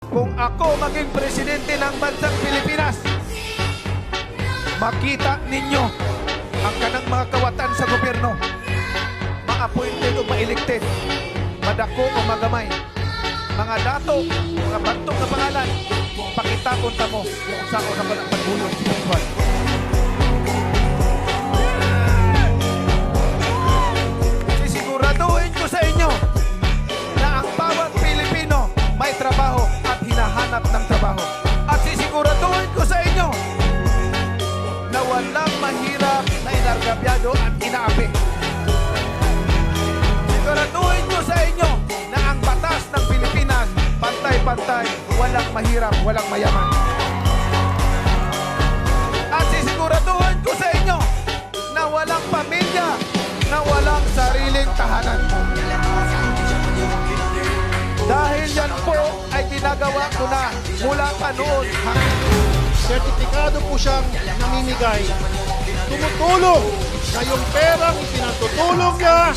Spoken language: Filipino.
Kung ako maging presidente ng bansang Pilipinas, makita ninyo ang kanang mga kawatan sa gobyerno, ma-appointed o ma-elected, madako o magamay, mga dato, mga bantog na pangalan, pakitapon ta mo kung saan ako na pagbulong spiritual. Sisiguraduhin ko sa inyo na ang bawat Pilipino may trabaho at hinahanap ng trabaho. At sisiguraduhin ko sa inyo na walang mahirap na inargabyado at inaapi. Siguraduhin ko sa inyo na ang batas ng Pilipinas pantay-pantay, walang mahirap, walang mayaman. At sisiguraduhin ko sa inyo na walang pamilya, na walang sariling tahanan. Dahil yan po ay ginagawa ko na mula pa noon. Sertipikado po siyang namimigay. Tumutulong na yung perang ipinatutulong niya